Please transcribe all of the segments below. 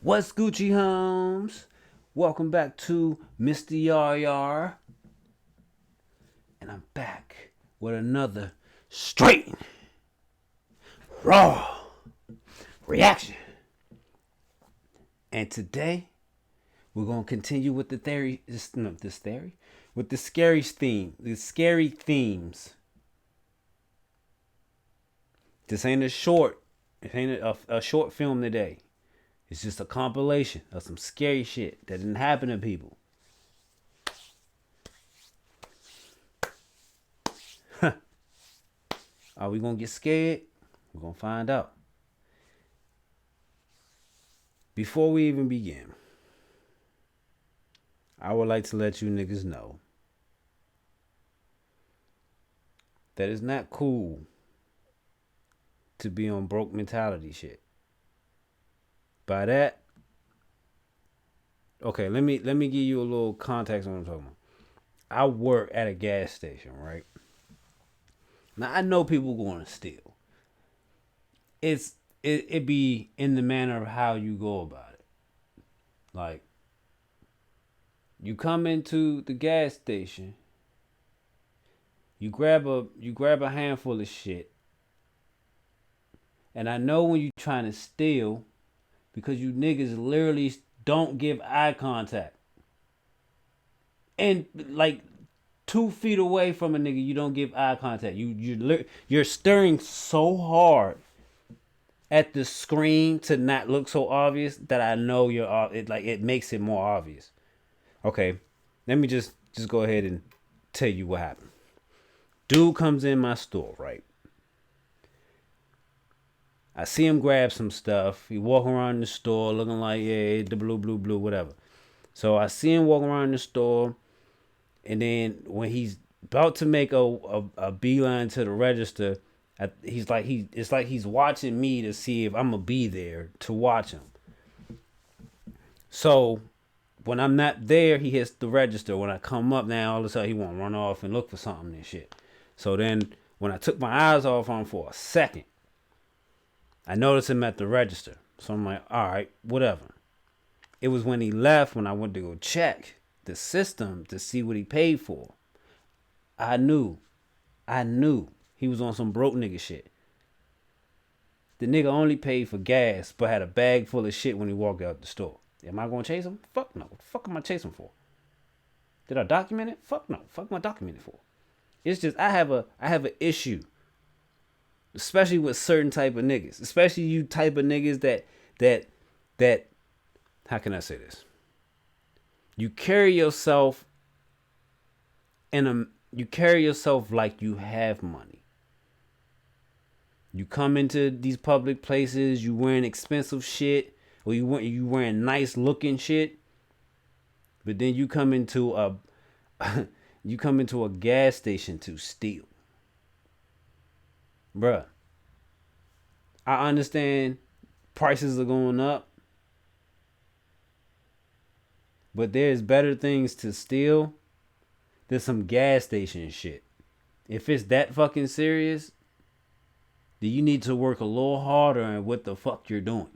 What's Gucci Homes? Welcome back to MrYarYar. And I'm back with another straight, raw reaction. And today, we're going to continue with the with the scary themes. This ain't a short, it ain't a short film today. It's just a compilation of some scary shit that didn't happen to people. Are we gonna get scared? We're gonna find out. Before we even begin, I would like to let you niggas know that it's not cool to be on broke mentality shit. By that, okay, let me give you a little context on what I'm talking about. I work at a gas station, right? Now I know people going to steal. It be in the manner of how you go about it. Like, you come into the gas station, you grab a handful of shit, and I know when you trying to steal because you niggas literally don't give eye contact. And like 2 feet away from a nigga, you don't give eye contact. You're staring so hard at the screen to not look so obvious that I know it makes it more obvious. Okay, let me just go ahead and tell you what happened. Dude comes in my store, right? I see him grab some stuff. He walk around the store looking like, yeah, the blue, whatever. So I see him walking around the store, and then when he's about to make a beeline to the register, it's like he's watching me to see if I'm gonna be there to watch him. So when I'm not there, he hits the register. When I come up now, all of a sudden he won't run off and look for something and shit. So then when I took my eyes off him for a second, I noticed him at the register. So I'm like, all right, whatever. It was when he left, when I went to go check the system to see what he paid for. I knew he was on some broke nigga shit. The nigga only paid for gas, but had a bag full of shit when he walked out the store. Am I gonna chase him? Fuck no. What the fuck am I chasing for? Did I document it? Fuck no. Fuck am I documenting for? It's just I have an issue, especially with certain type of niggas, especially you type of niggas that how can I say this? You carry yourself like you have money. You come into these public places, you wearing expensive shit, or you wearing nice looking shit, but then you come into a gas station to steal. Bruh, I understand prices are going up, but there's better things to steal than some gas station shit. If it's that fucking serious, then you need to work a little harder on what the fuck you're doing.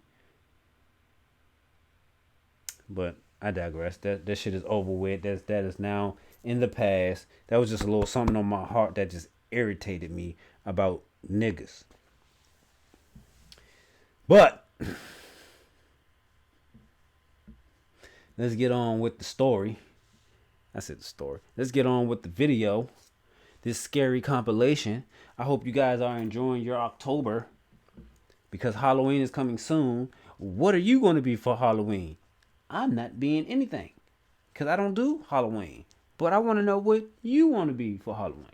But I digress. That shit is over with. That is now in the past. That was just a little something on my heart that just irritated me about niggas. But let's get on with the story. I said the story. Let's get on with the video. This scary compilation. I hope you guys are enjoying your October, because Halloween is coming soon. What are you going to be for Halloween? I'm not being anything, because I don't do Halloween. But I want to know what you want to be for Halloween.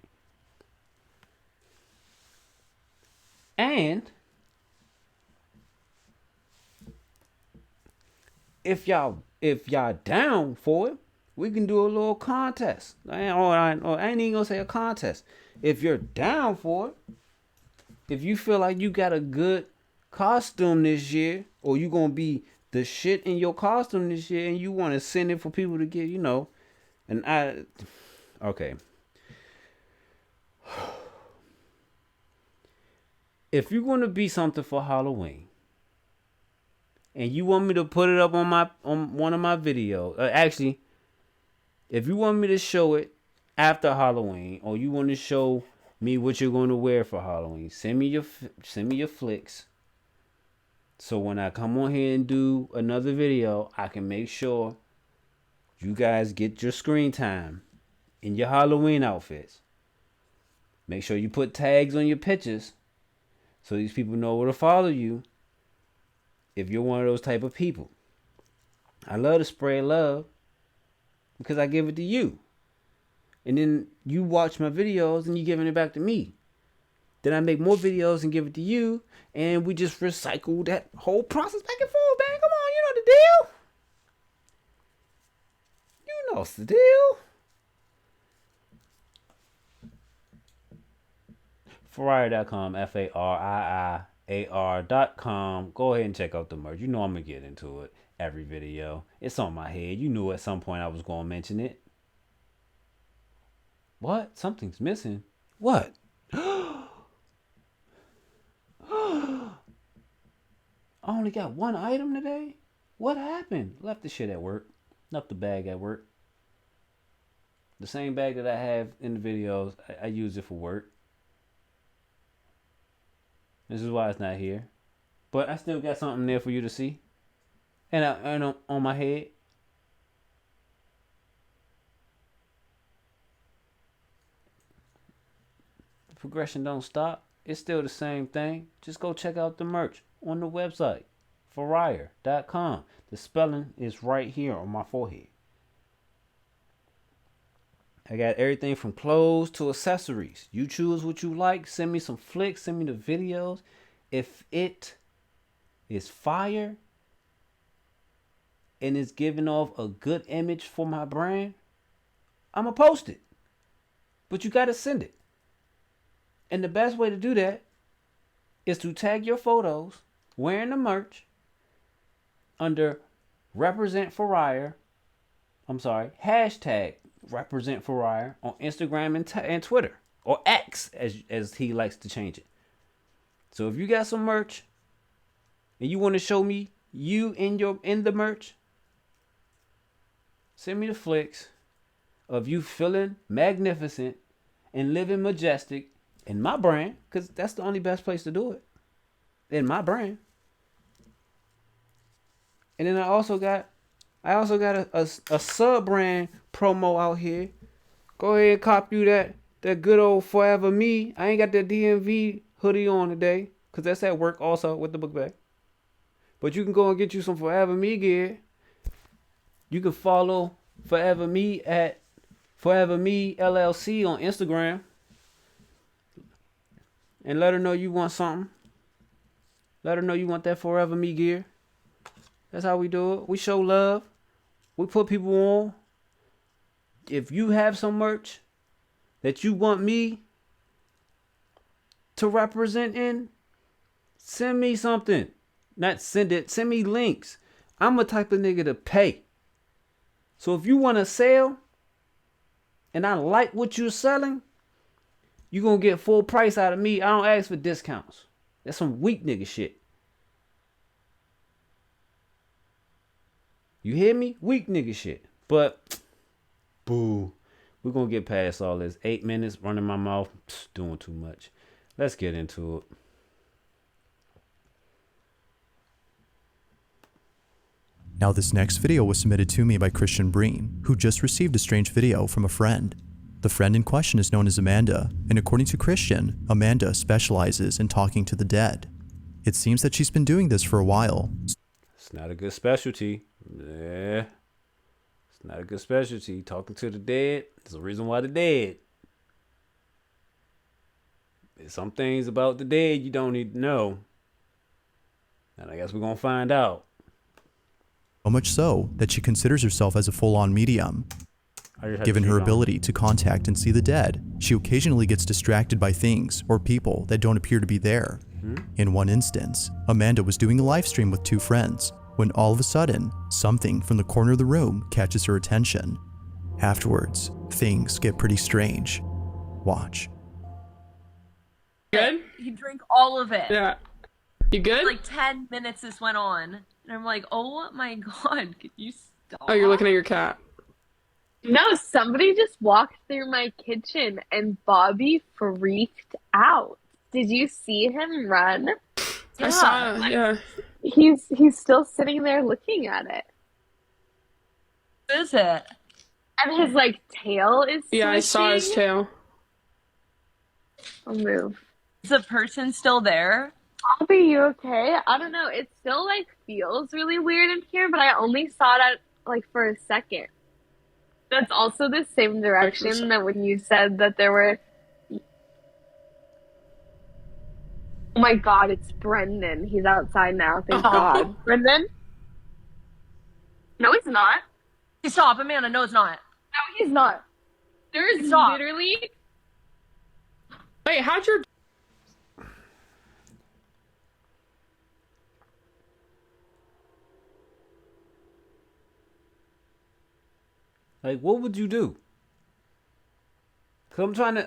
And if y'all down for it, we can do a little contest. I ain't even gonna say a contest. If you're down for it, if you feel like you got a good costume this year, or you gonna be the shit in your costume this year, and you want to send it for people to get, okay. If you're gonna be something for Halloween, and you want me to put it up on one of my videos, actually, if you want me to show it after Halloween, or you want to show me what you're going to wear for Halloween, send me your flicks. So when I come on here and do another video, I can make sure you guys get your screen time in your Halloween outfits. Make sure you put tags on your pictures so these people know where to follow you if you're one of those type of people. I love to spread love because I give it to you. And then you watch my videos and you giving it back to me. Then I make more videos and give it to you. And we just recycle that whole process back and forth, man. Come on, you know the deal. You know the deal. FarYar.com, FarIar.com. Go ahead and check out the merch. You know I'm going to get into it every video. It's on my head. You knew at some point I was going to mention it. What? Something's missing. What? I only got one item today? What happened? Left the shit at work. Left the bag at work. The same bag that I have in the videos, I use it for work. This is why it's not here. But I still got something there for you to see. And on my head. The progression don't stop. It's still the same thing. Just go check out the merch on the website. FarYar.com. The spelling is right here on my forehead. I got everything from clothes to accessories. You choose what you like. Send me some flicks. Send me the videos. If it is fire and it's giving off a good image for my brand, I'm going to post it. But you got to send it. And the best way to do that is to tag your photos wearing the merch under Represent FarYar. Hashtag Represent FarYar on Instagram and Twitter, or X as he likes to change it. So if you got some merch and you want to show me you in the merch, send me the flicks of you feeling magnificent and living majestic in my brand, because that's the only best place to do it, in my brand. And then I also got a sub brand promo out here. Go ahead and cop you that good old Forever Me. I ain't got that DMV hoodie on today because that's at work also with the book bag. But you can go and get you some Forever Me gear. You can follow Forever Me at Forever Me LLC on Instagram. And let her know you want something. Let her know you want that Forever Me gear. That's how we do it. We show love. We put people on. If you have some merch that you want me to represent in, send me something. Not send it. Send me links. I'm a type of nigga to pay. So if you want to sell and I like what you're selling, you're going to get full price out of me. I don't ask for discounts. That's some weak nigga shit. You hear me? Weak nigga shit. But, boo. We're going to get past all this. 8 minutes running my mouth. Doing too much. Let's get into it. Now this next video was submitted to me by Christian Breen, who just received a strange video from a friend. The friend in question is known as Amanda, and according to Christian, Amanda specializes in talking to the dead. It seems that she's been doing this for a while. It's not a good specialty. Yeah. It's not a good specialty. Talking to the dead. There's a reason why they're dead. There's some things about the dead you don't need to know. And I guess we're going to find out. So much so that she considers herself as a full-on medium. Given her ability to contact and see the dead, she occasionally gets distracted by things or people that don't appear to be there. In one instance, Amanda was doing a live stream with two friends when all of a sudden, something from the corner of the room catches her attention. Afterwards, things get pretty strange. Watch. Good? He drank all of it. Yeah. You good? Like 10 minutes this went on. And And I'm like, oh my God, could you stop? Oh, you're looking at your cat. No, somebody just walked through my kitchen and Bobby freaked out. Did you see him run? I saw, yeah. He's still sitting there looking at it. What is it? And his like tail is swishing. Yeah, I saw his tail. I'll move. Is the person still there? Bobby, you okay? I don't know. It still like feels really weird in here, but I only saw it like for a second. That's also the same direction that when you said that there were. Oh my God, it's Brendan. He's outside now. Thank God. Brendan? No, he's not. Stop, Amanda. No, it's not. No, he's not. There's literally. Wait, how'd your. Like, what would you do? Cause I'm trying to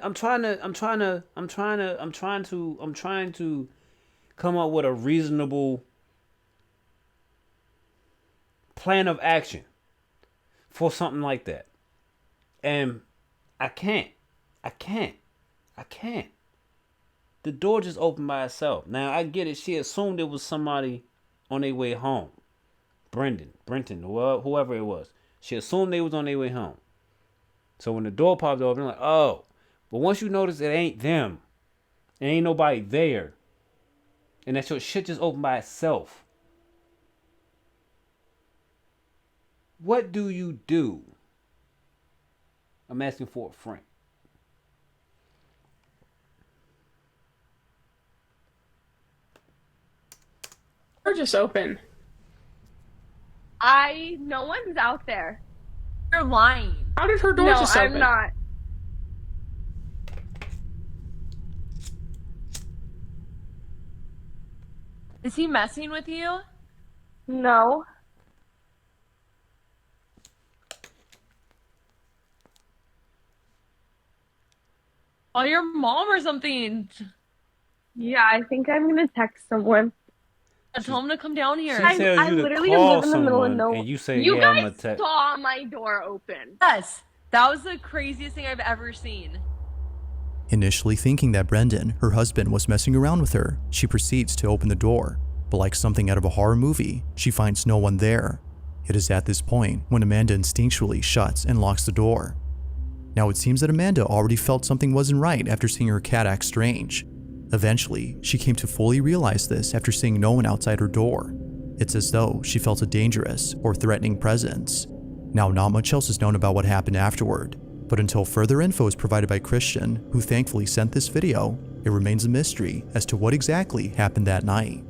come up with a reasonable plan of action for something like that. And I can't. The door just opened by itself. Now I get it. She assumed it was somebody on their way home. Brenton, whoever it was. She assumed they was on their way home. So when the door popped open, I'm like, oh. But once you notice it ain't them, and ain't nobody there, and that your shit just opened by itself, what do you do? I'm asking for a friend. Or just open. No one's out there. You're lying. How did her door just open? No, I'm not. Is he messing with you? No. Call your mom or something. Yeah, I think I'm gonna text someone. Tell him to come down here. She tells you to call someone, and you say, you yeah, I'm guys gonna text. saw my door open. Yes, that was the craziest thing I've ever seen. Initially thinking that Brendan, her husband, was messing around with her, she proceeds to open the door. But like something out of a horror movie, she finds no one there. It is at this point when Amanda instinctually shuts and locks the door. Now it seems that Amanda already felt something wasn't right after seeing her cat act strange. Eventually, she came to fully realize this after seeing no one outside her door. It's as though she felt a dangerous or threatening presence. Now, not much else is known about what happened afterward, but until further info is provided by Christian, who thankfully sent this video, it remains a mystery as to what exactly happened that night.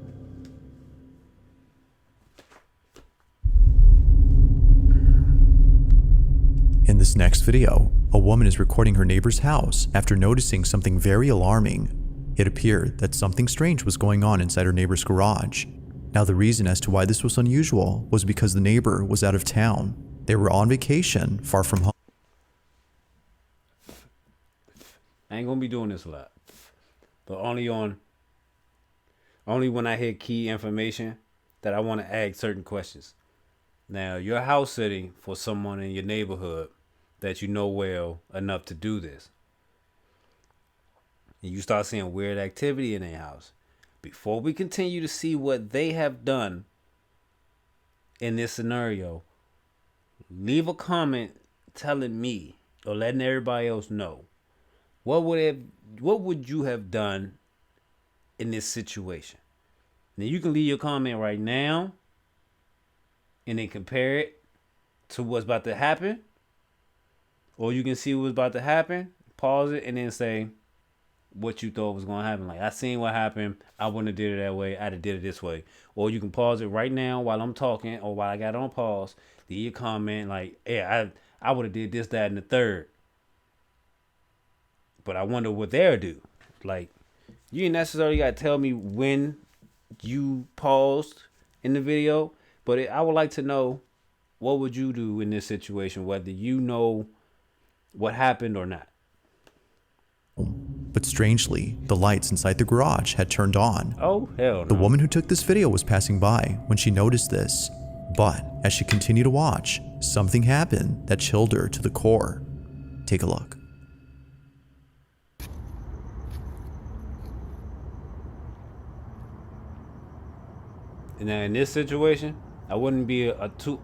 In this next video, a woman is recording her neighbor's house after noticing something very alarming. It appeared that something strange was going on inside her neighbor's garage. Now the reason as to why this was unusual was because the neighbor was out of town. They were on vacation, far from home. I ain't gonna be doing this a lot, but only when I hear key information that I want to ask certain questions. Now, you're house sitting for someone in your neighborhood that you know well enough to do this. And you start seeing weird activity in their house. Before we continue to see what they have done in this scenario, leave a comment telling me or letting everybody else know what would you have done in this situation. Now you can leave your comment right now and then compare it to what's about to happen, or you can see what's about to happen, pause it, and then say what you thought was going to happen. Like, I seen what happened, I wouldn't have did it that way, I'd have did it this way. Or you can pause it right now while I'm talking, or while I got it on pause, leave your comment like, yeah, I would have did this, that, and the third. But I wonder what they'll do. Like, you ain't necessarily got to tell me when you paused in the video, but I would like to know, what would you do in this situation, whether you know what happened or not. But But strangely, the lights inside the garage had turned on. Oh, hell no. The woman who took this video was passing by when she noticed this, but as she continued to watch, something happened that chilled her to the core. Take a look. Now in this situation, I wouldn't be too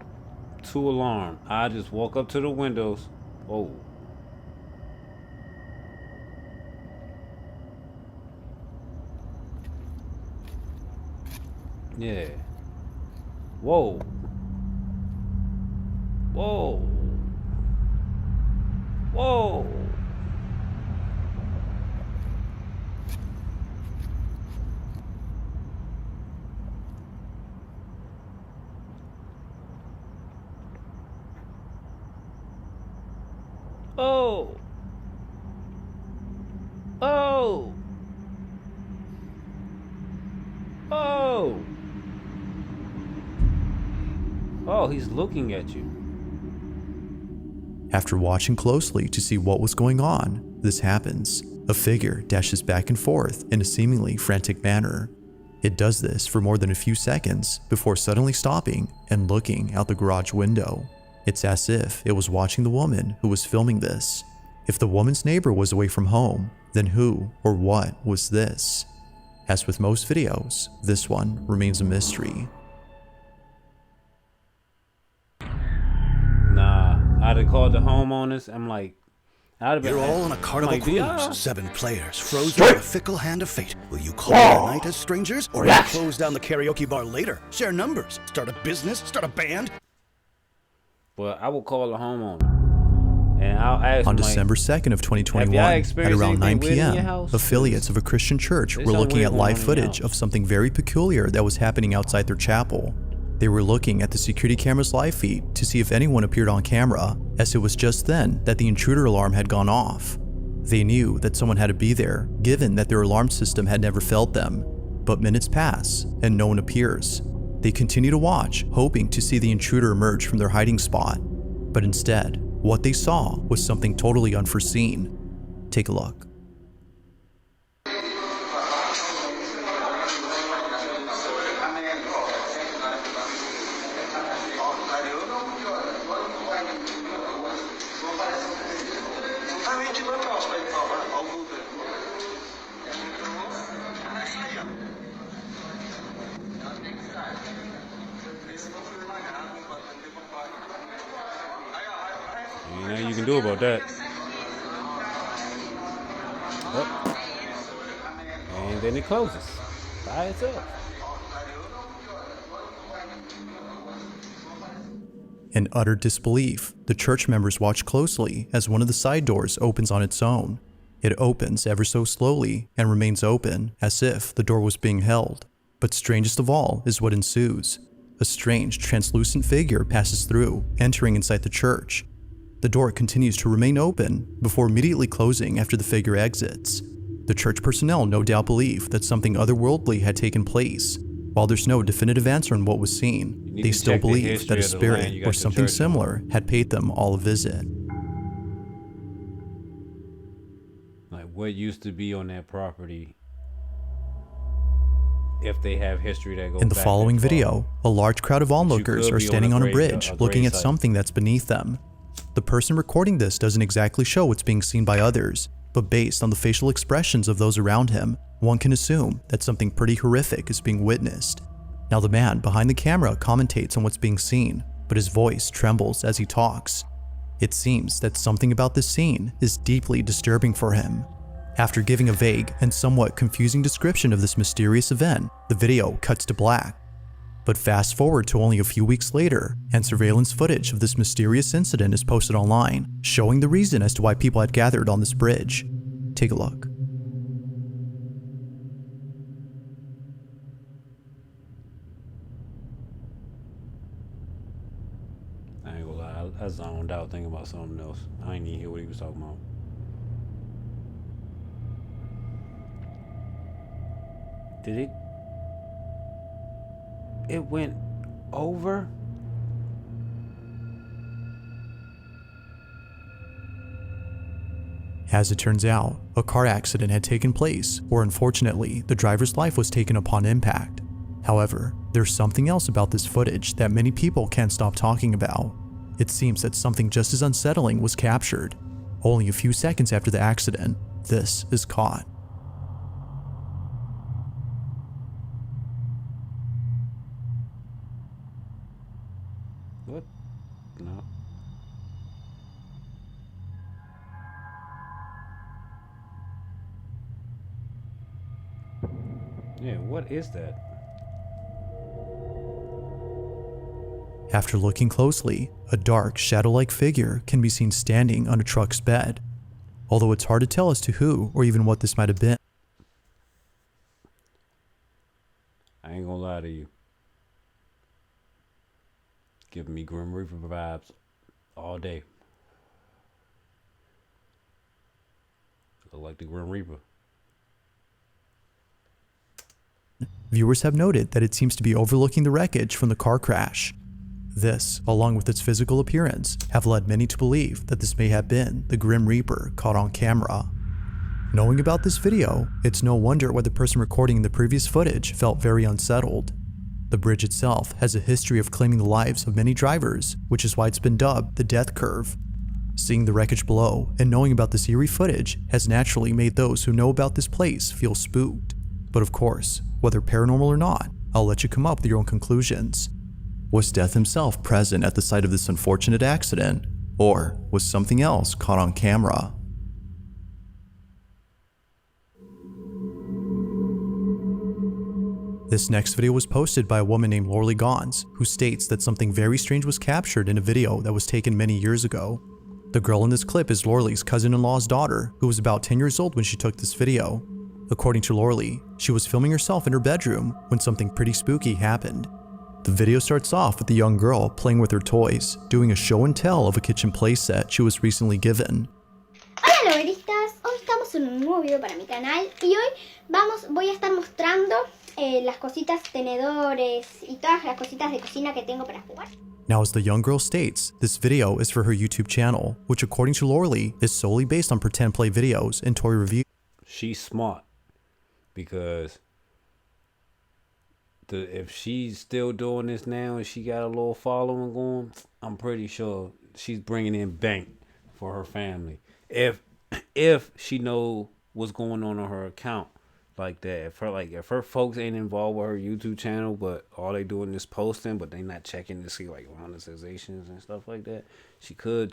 alarmed. I just walk up to the windows. Oh. Yeah. Whoa. Whoa. Whoa. Oh. Oh. Oh. Oh, he's looking at you. After watching closely to see what was going on, this happens. A figure dashes back and forth in a seemingly frantic manner. It does this for more than a few seconds before suddenly stopping and looking out the garage window. It's as if it was watching the woman who was filming this. If the woman's neighbor was away from home, then who or what was this? As with most videos, this one remains a mystery. Nah, I'd have called the homeowners. I'm like, I'd have been You're like, all on a carnival like, yeah. cruise. 7 players, frozen in a fickle hand of fate. Will you call it a night as strangers, or will you close down the karaoke bar later? Share numbers, start a business, start a band? Well, I will call the homeowner, and I'll ask On him, December like, 2nd of 2021, have y'all at experienced around 9 anything weird in your p.m., house? affiliates of a Christian church There's were something looking weird at going live on in footage your of house. something very peculiar that was happening outside their chapel. They were looking at the security camera's live feed to see if anyone appeared on camera, as it was just then that the intruder alarm had gone off. They knew that someone had to be there, given that their alarm system had never failed them. But minutes pass, and no one appears. They continue to watch, hoping to see the intruder emerge from their hiding spot. But instead, what they saw was something totally unforeseen. Take a look. Ain't nothing you can do about that. Oh. And then it closes by itself. In utter disbelief, the church members watch closely as one of the side doors opens on its own. It opens ever so slowly and remains open, as if the door was being held. But strangest of all is what ensues. A strange, translucent figure passes through, entering inside the church. The door continues to remain open before immediately closing after the figure exits. The church personnel no doubt believe that something otherworldly had taken place. While there's no definitive answer on what was seen, they still believe that a spirit or something similar had paid them all a visit. Like what used to be on that property, if they have history that goes In the back following that far. video, a large crowd of onlookers could are be on standing a on a grave- bridge a looking grave at site. something that's beneath them. The person recording this doesn't exactly show what's being seen by others, but based on the facial expressions of those around him, one can assume that something pretty horrific is being witnessed. Now the man behind the camera commentates on what's being seen, but his voice trembles as he talks. It seems that something about this scene is deeply disturbing for him. After giving a vague and somewhat confusing description of this mysterious event, the video cuts to black. But fast forward to only a few weeks later, and surveillance footage of this mysterious incident is posted online, showing the reason as to why people had gathered on this bridge. Take a look. I ain't gonna lie, I zoned out thinking about something else. I ain't even hear what he was talking about. Did it? It went over? As it turns out, a car accident had taken place, or unfortunately, the driver's life was taken upon impact. However, there's something else about this footage that many people can't stop talking about. It seems that something just as unsettling was captured. Only a few seconds after the accident, this is caught. What? No. Yeah, what is that? After looking closely, a dark, shadow-like figure can be seen standing on a truck's bed. Although it's hard to tell as to who or even what this might have been. I ain't gonna lie to you. Giving me Grim Reaper vibes all day. Look like the Grim Reaper. Viewers have noted that it seems to be overlooking the wreckage from the car crash. This, along with its physical appearance, have led many to believe that this may have been the Grim Reaper caught on camera. Knowing about this video, it's no wonder why the person recording the previous footage felt very unsettled. The bridge itself has a history of claiming the lives of many drivers, which is why it's been dubbed the death curve. Seeing the wreckage below and knowing about this eerie footage has naturally made those who know about this place feel spooked. But of course, whether paranormal or not, I'll let you come up with your own conclusions. Was Death himself present at the site of this unfortunate accident, or was something else caught on camera? This next video was posted by a woman named Lorley Gons, who states that something very strange was captured in a video that was taken many years ago. The girl in this clip is Lorley's cousin-in-law's daughter, who was about 10 years old when she took this video. According to Lorley, she was filming herself in her bedroom when something pretty spooky happened. The video starts off with the young girl playing with her toys, doing a show and tell of a kitchen playset she was recently given. Hola loberistas, hoy estamos en un nuevo video para mi canal y hoy voy a estar mostrando las cositas, tenedores y todas las cositas de cocina que tengo para jugar. Now, as the young girl states, this video is for her YouTube channel, which according to Lorley is solely based on pretend play videos and toy reviews. She's smart because if she's still doing this now and she got a little following going, I'm pretty sure she's bringing in bank for her family. If she know what's going on her account like that, if her folks ain't involved with her YouTube channel, but all they doing is posting, but they not checking to see like monetizations and stuff like that, she could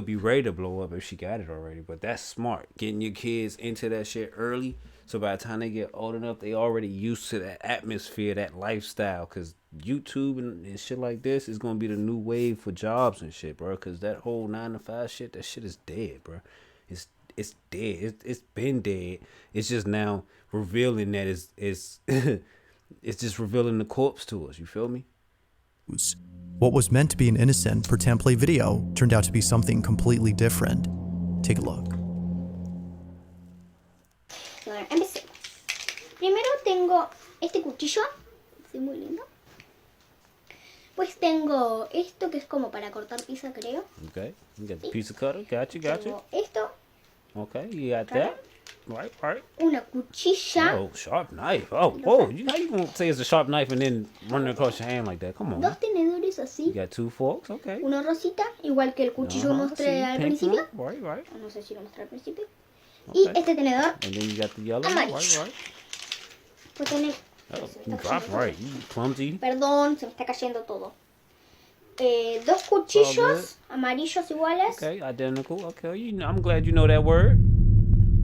be ready to blow up if she got it already. But that's smart, getting your kids into that shit early, so by the time they get old enough, they already used to that atmosphere, that lifestyle. Because YouTube and shit like this is gonna be the new wave for jobs and shit, bro. Because that whole 9-to-5 shit, that shit is dead, bro. It's dead. It's been dead. It's just now revealing that it's it's just revealing the corpse to us. You feel me? What was meant to be an innocent pretend play video turned out to be something completely different. Take a look. Bueno, empecemos. Primero tengo este cuchillo, es muy lindo. Pues tengo esto que es como para cortar pizza, creo. Okay, you got the pizza cutter. Got you. Tengo esto. Okay, you got that. Right. Una cuchilla. Oh, sharp knife. Oh, you gonna say it's a sharp knife and then run it across your hand like that? Come on. Dos tenedores así. You got 2 forks. Okay. Uno rosita, igual que el cuchillo que mostré al principio. Right. No sé si lo mostré al principio. Okay. Y este tenedor. And then you got the yellow. Amarillo. Right. Pues tener... Oh, you dropped right. You clumsy. Perdón, se me está cayendo todo. Dos cuchillos amarillos iguales. Okay, identical. Okay, I'm glad you know that word.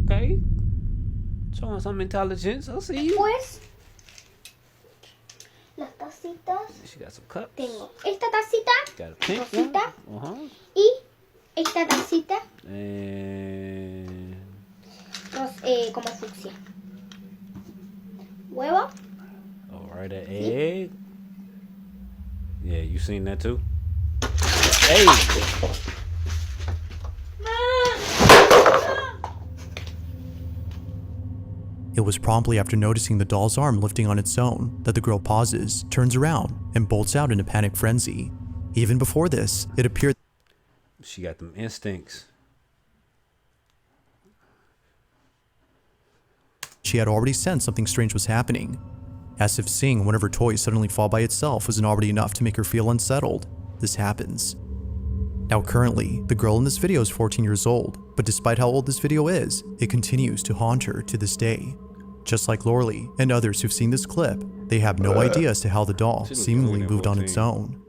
Okay, showing some intelligence. I see you. Después, las tacitas. She got some cups. Tengo esta tacita, Got a pink rosita, one. y esta tacita, And como fucsia. Huevo. alright, an egg. Yeah, you seen that too? Hey! It was promptly after noticing the doll's arm lifting on its own that the girl pauses, turns around, and bolts out in a panic frenzy. Even before this, it appeared She got them instincts. she had already sensed something strange was happening, as if seeing one of her toys suddenly fall by itself wasn't already enough to make her feel unsettled. This happens. Now currently, the girl in this video is 14 years old, but despite how old this video is, it continues to haunt her to this day. Just like Lorley and others who've seen this clip, they have no idea as to how the doll seemingly moved on its own.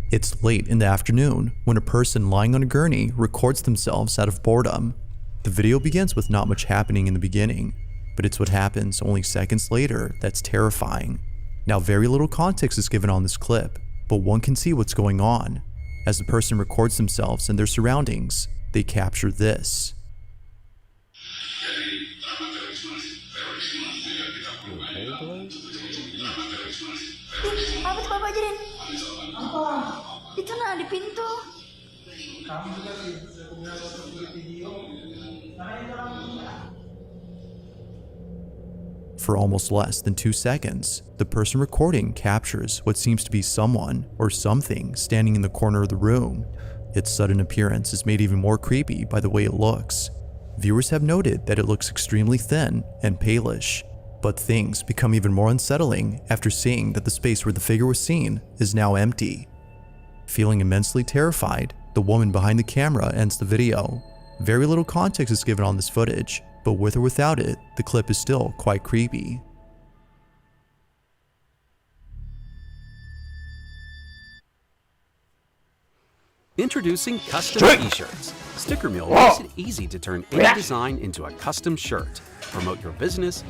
It's late in the afternoon when a person lying on a gurney records themselves out of boredom. The video begins with not much happening in the beginning, but it's what happens only seconds later that's terrifying. Now, very little context is given on this clip, but one can see what's going on. As the person records themselves and their surroundings, they capture this. Apa tuh Bapak ajarin? Apa? Itu nah di pintu. Kamu juga sih, aku bilang waktu video. Karena itu orang. For almost less than 2 seconds, the person recording captures what seems to be someone or something standing in the corner of the room. Its sudden appearance is made even more creepy by the way it looks. Viewers have noted that it looks extremely thin and palish, but things become even more unsettling after seeing that the space where the figure was seen is now empty. Feeling immensely terrified, the woman behind the camera ends the video. Very little context is given on this footage, but with or without it, the clip is still quite creepy. Introducing custom t-shirts. Sticker Mill makes it easy to turn any design into a custom shirt. Promote your business.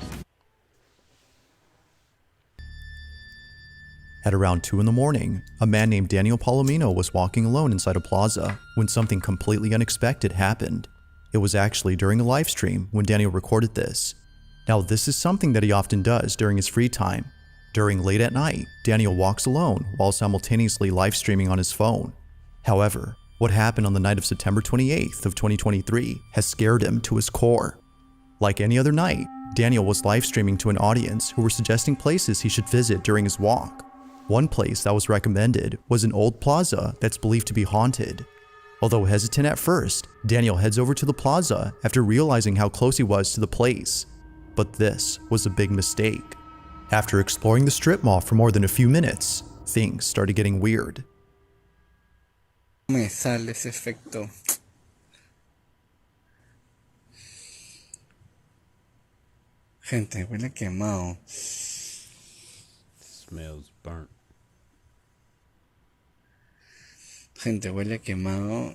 At around 2 in the morning, a man named Daniel Palomino was walking alone inside a plaza when something completely unexpected happened. It was actually during a live stream when Daniel recorded this. Now, this is something that he often does during his free time. During late at night, Daniel walks alone while simultaneously live streaming on his phone. However, what happened on the night of September 28th of 2023 has scared him to his core. Like any other night, Daniel was live streaming to an audience who were suggesting places he should visit during his walk. One place that was recommended was an old plaza that's believed to be haunted. Although hesitant at first, Daniel heads over to the plaza after realizing how close he was to the place. But this was a big mistake. After exploring the strip mall for more than a few minutes, things started getting weird. Me sale ese efecto. Gente, huele quemado. Smells burnt. Gente, huele quemado.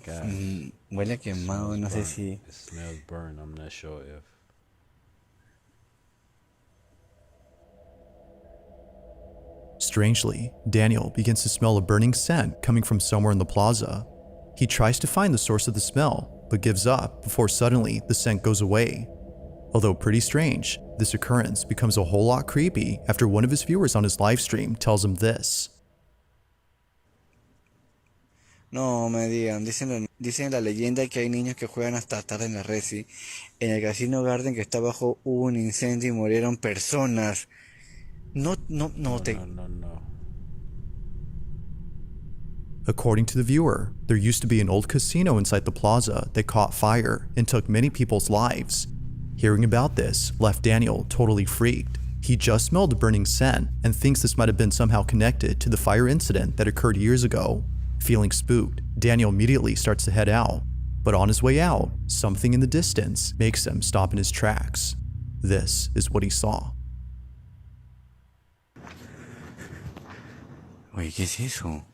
Huele quemado, no sé si. It smells burnt. I'm not sure if. Strangely, Daniel begins to smell a burning scent coming from somewhere in the plaza. He tries to find the source of the smell, but gives up before suddenly the scent goes away. Although pretty strange, this occurrence becomes a whole lot creepy after one of his viewers on his livestream tells him this. No me digan, dicen la leyenda que hay niños que juegan hasta tarde en la Resi. En el Casino Garden que está abajo hubo un incendio y murieron personas. No. According to the viewer, there used to be an old casino inside the plaza that caught fire and took many people's lives. Hearing about this left Daniel totally freaked. He just smelled a burning scent and thinks this might have been somehow connected to the fire incident that occurred years ago. Feeling spooked, Daniel immediately starts to head out. But on his way out, something in the distance makes him stop in his tracks. This is what he saw. Oye, ¿qué es eso?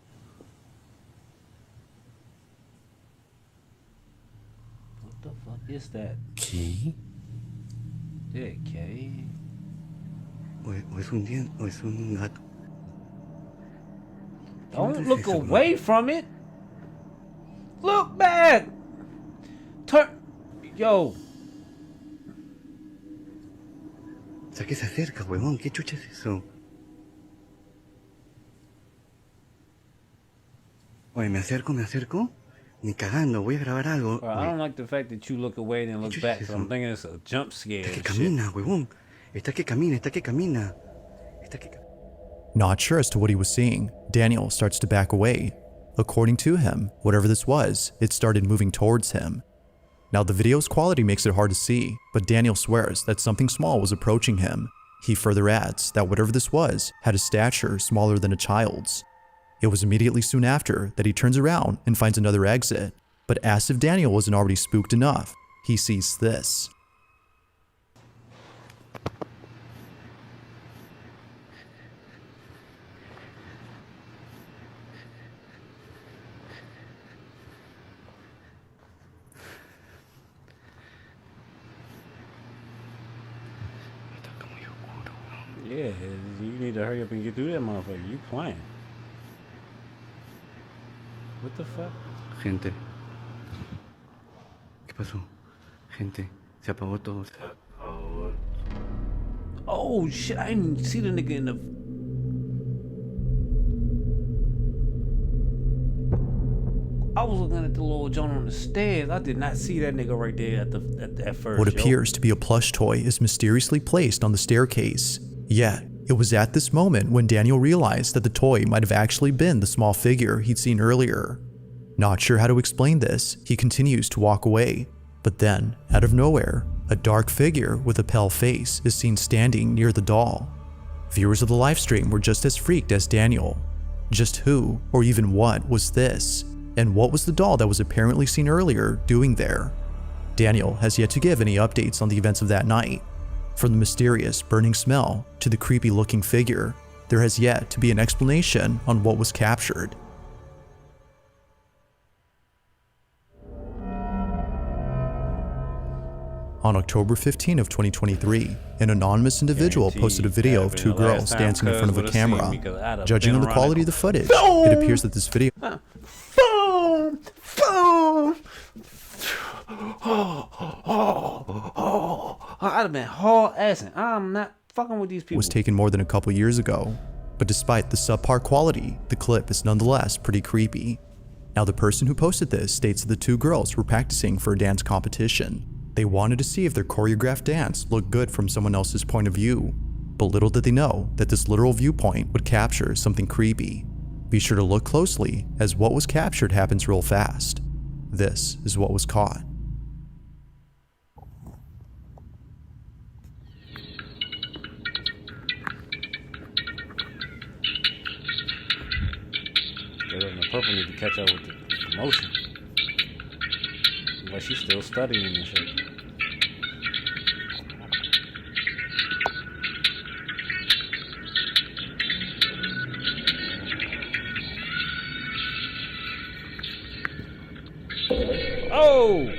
What the fuck is that? ¿Qué? Yeah, ¿qué? O es un gato. Don't look away from it. Look back. Turn. Yo. O sea, que se acerca, huevón. ¿Qué chucha es eso? Oye, ¿me acerco? Ni cagando, voy a grabar algo. Bro, I don't like the fact that you look away and then look back. So I'm thinking it's a jump scare. Está que camina, huevón. Está que camina. Not sure as to what he was seeing, Daniel starts to back away. According to him, whatever this was, it started moving towards him. Now the video's quality makes it hard to see, but Daniel swears that something small was approaching him. He further adds that whatever this was had a stature smaller than a child's. It was immediately soon after that he turns around and finds another exit, but as if Daniel wasn't already spooked enough, he sees this. Yeah, you need to hurry up and get through that motherfucker. You playing. What the fuck? Gente. ¿Qué pasó? Gente, se apagó todo. Oh shit, I didn't see the nigga in the... I was looking at the little joint on the stairs. I did not see that nigga right there at first. What appears to be a plush toy is mysteriously placed on the staircase. Yet, it was at this moment when Daniel realized that the toy might have actually been the small figure he'd seen earlier. Not sure how to explain this, he continues to walk away. But then, out of nowhere, a dark figure with a pale face is seen standing near the doll. Viewers of the livestream were just as freaked as Daniel. Just who, or even what, was this? And what was the doll that was apparently seen earlier doing there? Daniel has yet to give any updates on the events of that night. From the mysterious burning smell to the creepy looking figure, there has yet to be an explanation on what was captured. On October 15 of 2023, an anonymous individual posted a video of two girls dancing in front of a camera. Judging on the quality of the footage, it appears that this video... I'd have been haul assing. I'm not fucking with these people. Was taken more than a couple years ago, but despite the subpar quality, the clip is nonetheless pretty creepy. Now the person who posted this states that the two girls were practicing for a dance competition. They wanted to see if their choreographed dance looked good from someone else's point of view, but little did they know that this literal viewpoint would capture something creepy. Be sure to look closely, as what was captured happens real fast. This is what was caught. The purple need to catch up with the motion. Like she's still studying this shit. Oh!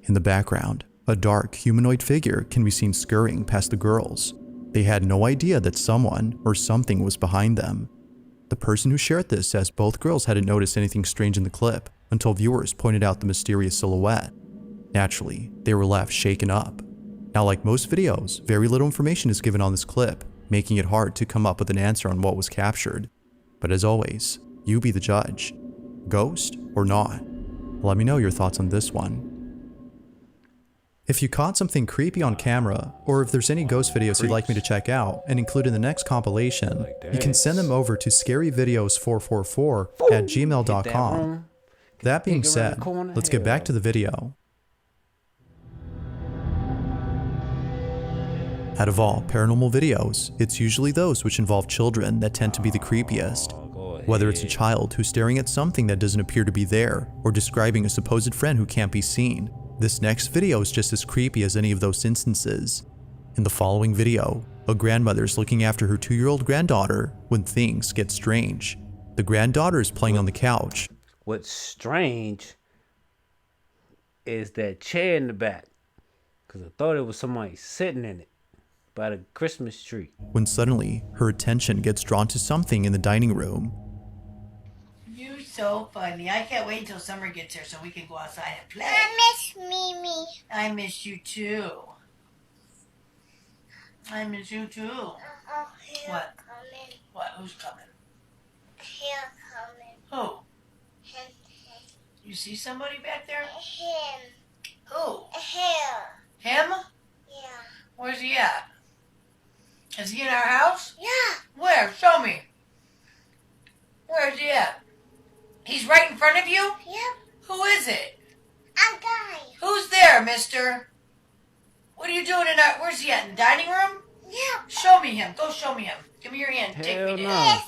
In the background, a dark humanoid figure can be seen scurrying past the girls. They had no idea that someone or something was behind them. The person who shared this says both girls hadn't noticed anything strange in the clip until viewers pointed out the mysterious silhouette. Naturally, they were left shaken up. Now, like most videos, very little information is given on this clip, making it hard to come up with an answer on what was captured. But as always, you be the judge. Ghost or not? Let me know your thoughts on this one. If you caught something creepy on camera, or if there's any ghost videos you'd like me to check out and include in the next compilation, you can send them over to scaryvideos444@gmail.com. That being said, let's get back to the video. Out of all paranormal videos, it's usually those which involve children that tend to be the creepiest. Whether it's a child who's staring at something that doesn't appear to be there, or describing a supposed friend who can't be seen, this next video is just as creepy as any of those instances. In the following video, a grandmother is looking after her 2-year-old granddaughter when things get strange. The granddaughter is playing on the couch. What's strange is that chair in the back, because I thought it was somebody sitting in it by the Christmas tree. When suddenly, her attention gets drawn to something in the dining room. You're so funny. I can't wait until summer gets here so we can go outside and play. I miss Mimi. I miss you too. I miss you too. What? Coming. What? Who's coming? Here coming. Who? Him. You see somebody back there? Him. Who? Here. Him? Yeah. Where's he at? Is he in our house? Yeah. Where? Show me. Where is he at? He's right in front of you? Yep. Who is it? A guy. Who's there, mister? What are you doing in our... Where's he at? In the dining room? Yeah. Show me him. Go show me him. Give me your hand. Take me to him.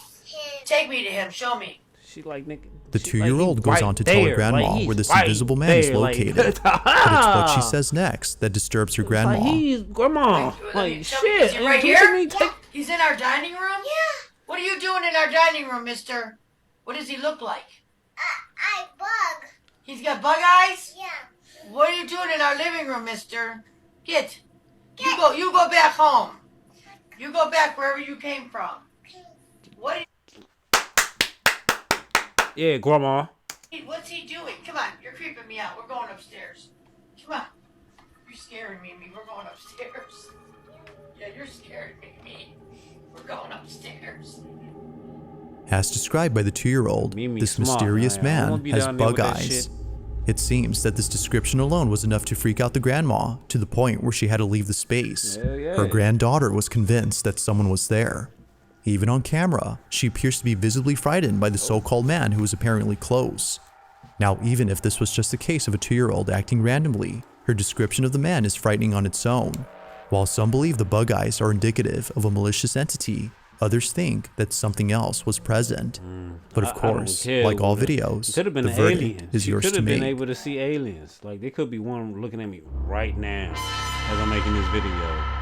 Take me to him. Show me. She like nigga. The 2-year-old goes on to tell her grandma where this invisible man is located. But it's what she says next that disturbs her grandma. He's grandma. Like shit. Is he right here? He's in our dining room? Yeah. What are you doing in our dining room, mister? What does he look like? I bug. He's got bug eyes? Yeah. What are you doing in our living room, mister? Get. You go back home. You go back wherever you came from. What? Yeah, grandma. What's he doing? Come on, you're creeping me out. We're going upstairs. Come on. You're scaring me. We're going upstairs. Yeah, you're scaring me. We're going upstairs. As described by the 2-year-old, this mysterious man has bug eyes. It seems that this description alone was enough to freak out the grandma to the point where she had to leave the space. Her granddaughter was convinced that someone was there. Even on camera, she appears to be visibly frightened by the so-called man who was apparently close. Now, even if this was just a case of a 2-year-old acting randomly, her description of the man is frightening on its own. While some believe the bug eyes are indicative of a malicious entity, others think that something else was present. But of course, like all videos, the verdict is yours to make. Could have been able to see aliens. Like, there could be one looking at me right now as I'm making this video.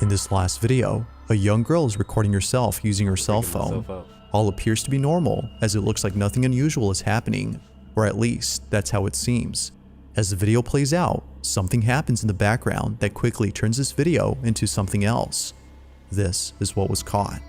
In this last video, a young girl is recording herself using her cell phone. All appears to be normal, as it looks like nothing unusual is happening, or at least that's how it seems. As the video plays out, something happens in the background that quickly turns this video into something else. This is what was caught.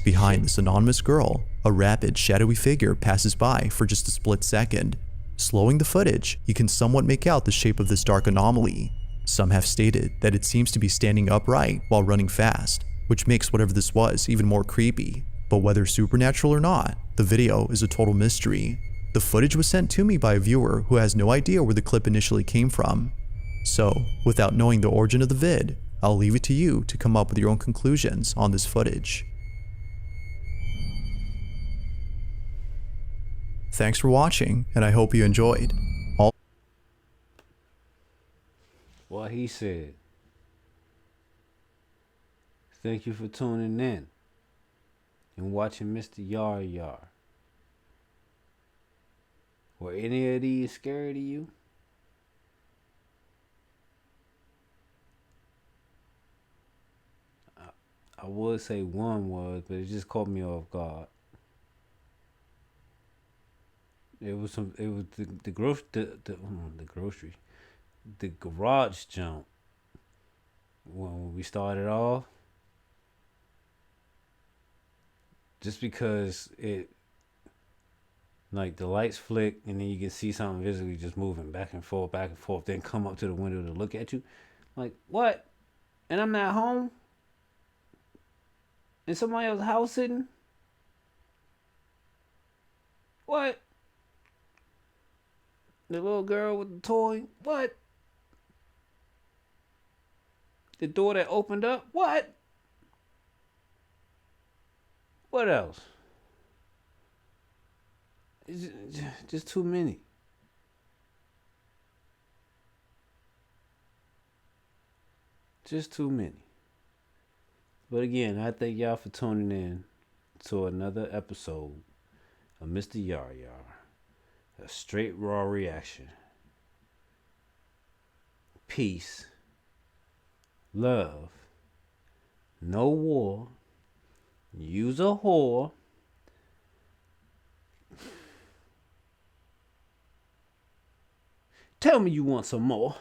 Behind this anonymous girl, a rapid, shadowy figure passes by for just a split second. Slowing the footage, you can somewhat make out the shape of this dark anomaly. Some have stated that it seems to be standing upright while running fast, which makes whatever this was even more creepy. But whether supernatural or not, the video is a total mystery. The footage was sent to me by a viewer who has no idea where the clip initially came from. So, without knowing the origin of the vid, I'll leave it to you to come up with your own conclusions on this footage. Thanks for watching, and I hope you enjoyed. What he said. Thank you for tuning in and watching MrYarYar. Were any of these scary to you? I would say one was, but it just caught me off guard. It was the garage jump when we started off. Just because it, like, the lights flick and then you can see something visibly just moving back and forth, then come up to the window to look at you. Like, what? And I'm not home? In somebody else's house sitting? What? The little girl with the toy? What? The door that opened up? What? What else? It's just too many. Just too many. But again, I thank y'all for tuning in to another episode of MrYarYar. A straight raw reaction. Peace. Love. No war. Use a whore. Tell me you want some more.